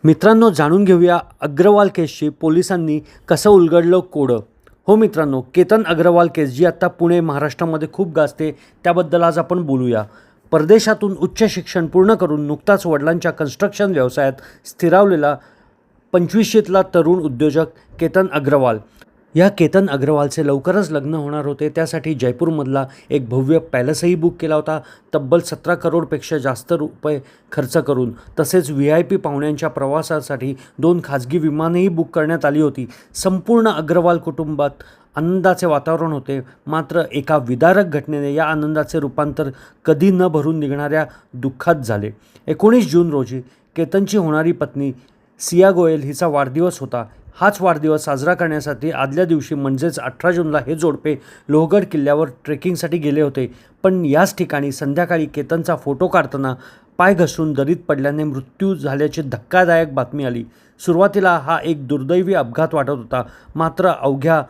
मित्रांनो, जाणून घेऊया अग्रवाल केसची पोलिसांनी कसं उलगडलं कोडं. हो मित्रांनो, केतन अग्रवाल केस जी आत्ता पुणे महाराष्ट्रामध्ये खूप गाजते त्याबद्दल आज आपण बोलूया. परदेशातून उच्च शिक्षण पूर्ण करून नुकताच वडिलांच्या कन्स्ट्रक्शन व्यवसायात स्थिरावलेला 25शीतला तरुण उद्योजक केतन अग्रवाल. या केतन अग्रवालचे लवकरच लग्न होणार होते. त्यासाठी जयपूरमधला एक भव्य पॅलेसही बुक केला होता, तब्बल 17 करोडपेक्षा जास्त रुपये खर्च करून. तसेच VIP पाहुण्यांच्या प्रवासासाठी 2 खाजगी विमानंही बुक करण्यात आली होती. संपूर्ण अग्रवाल कुटुंबात आनंदाचे वातावरण होते. मात्र एका विदारक घटनेने या आनंदाचे रूपांतर कधी न भरून निघणाऱ्या दुःखात झाले. 19 जून रोजी केतनची होणारी पत्नी सिया गोयल हिचा वाढदिवस होता. हाच वाढदिवस साजरा करण्यासाठी आदल्या दिवशी म्हणजेच 18 जूनला हे जोडपे लोहगड किल्ल्यावर ट्रेकिंगसाठी गेले होते. पण याच ठिकाणी संध्याकाळी केतनचा फोटो काढताना पाय घसरून दरीत पडल्याने मृत्यू झाल्याची धक्कादायक बातमी आली. सुरुवातीला हा एक दुर्दैवी अपघात वाटत होता, मात्र अवघ्या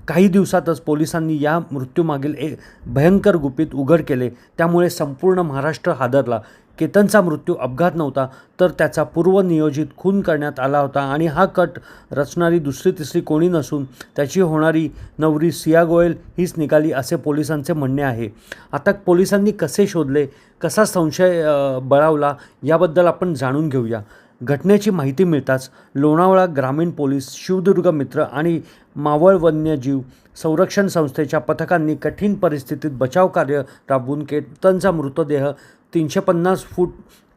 काही दिवसातच पोलिसांनी या मृत्यूमागील एक भयंकर गुपित उघड केले. त्यामुळे संपूर्ण महाराष्ट्र हादरला. केतनचा मृत्यू अपघात नव्हता, तर त्याचा पूर्वनियोजित खून करण्यात आला होता आणि हा कट रचणारी दुसरी तिसरी कोणी नसून त्याची होणारी नवरी सिया गोयल हीच निघाली असे पोलिसांचे म्हणणे आहे. आता पोलिसांनी कसे शोधले, कसा संशय बळावला याबद्दल आपण जाणून घेऊया. घटनेची माहिती मिळताच लोणावळा ग्रामीण पोलीस, शिवदुर्ग मित्र आणि मावळ वन्यजीव संरक्षण संस्थेच्या पथकांनी कठीण परिस्थितीत बचावकार्य राबवून केतनचा मृतदेह 350 फूट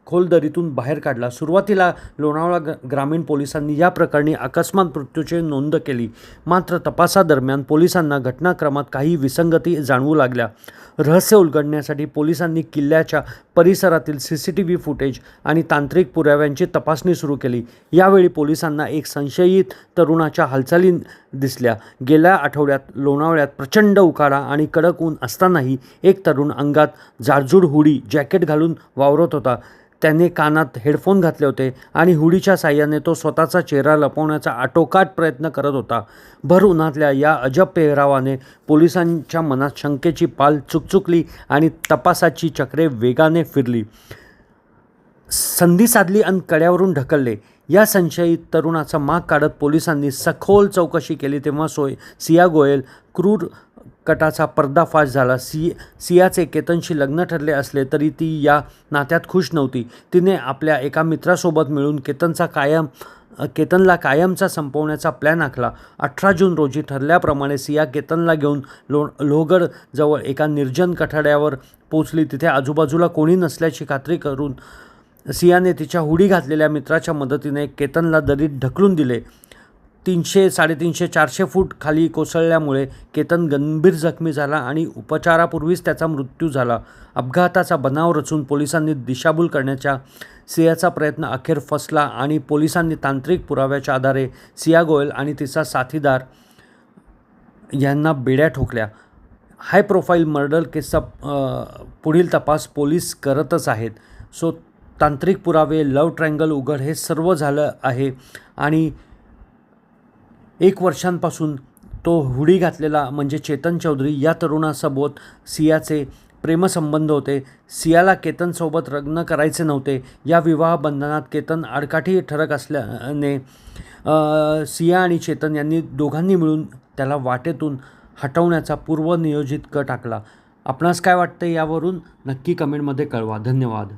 खोल दरीतून बाहेर काढला. सुरुवातीला लोणावळा ग्रामीण पोलिसांनी या प्रकरणी अकस्मात मृत्यूची नोंद केली. मात्र तपासादरम्यान पोलिसांना घटनाक्रमात काही विसंगती जाणवू लागल्या. रहस्य उलगडण्यासाठी पोलिसांनी किल्ल्याच्या परिसरातील CCTV फुटेज आणि तांत्रिक पुराव्यांची तपासणी सुरू केली. यावेळी पोलिसांना एक संशयित तरुणाच्या हालचाली दिसल्या. गेल्या आठवड्यात लोणावळ्यात प्रचंड उकाडा आणि कडक ऊन असतानाही एक तरुण अंगात जाडजूड हुडी जॅकेट घालून वावरत होता. त्याने कानात हेडफोन घातले होते आणि हुडीच्या साहाय्याने तो स्वतःचा चेहरा लपवण्याचा आटोकाट प्रयत्न करत होता. भर उन्हातल्या या अजब पेहरावाने पोलिसांच्या मनात शंकेची पाल चुकचुकली आणि तपासाची चक्रे वेगाने फिरली. संधी साधली आणि कड्यावरून ढकलले. या संशयित तरुणाचा माग काढत पोलिसांनी सखोल चौकशी केली तेव्हा सिया गोयल क्रूर कटाचा पर्दाफाश झाला. सियाचे केतनशी लग्न ठरले असले तरी ती या नात्यात खुश नव्हती. तिने आपल्या एका मित्रासोबत मिळून केतनला कायमचा संपवण्याचा प्लॅन आखला. 18 जून रोजी ठरल्याप्रमाणे सिया केतनला घेऊन लोहगड जवळ एका निर्जन कठाड्यावर पोचली. तिथे आजूबाजूला कोणी नसल्याची खात्री करून सियाने तिच्या हुडी घातलेल्या मित्राच्या मदतीने केतनला दरीत ढकलून दिले. 300-350-400 फूट खाली कोसळल्यामुळे केतन गंभीर जखमी झाला आणि उपचारापूर्वीच त्याचा मृत्यू झाला. अपघाताचा बनाव रचून पोलिसांनी दिशाभूल करण्याचा सियाचा प्रयत्न अखेर फसला आणि पोलिसांनी तांत्रिक पुराव्याच्या आधारे सिया गोयल आणि तिचा साथीदार यांना बेड्या ठोकल्या. हाय प्रोफाईल मर्डर केसचा पुढील तपास पोलीस करतच आहेत. तांत्रिक पुरावे, लव्ह ट्रायंगल उघड हे सर्व झालं आहे आणि 1 वर्षांपासून तो हुडी घातलेला म्हणजे चेतन चौधरी या तरुणासोबत सियाचे प्रेमसंबंध होते. सियाला केतनसोबत लग्न करायचे नव्हते. या विवाह बंधनात केतन आडकाठी ठरक असल्याने सिया आणि चेतन यांनी दोघांनी मिळून त्याला वाटेतून हटवण्याचा पूर्वनियोजित कट आखला. आपणास काय वाटतं यावरून नक्की कमेंटमध्ये कळवा. धन्यवाद.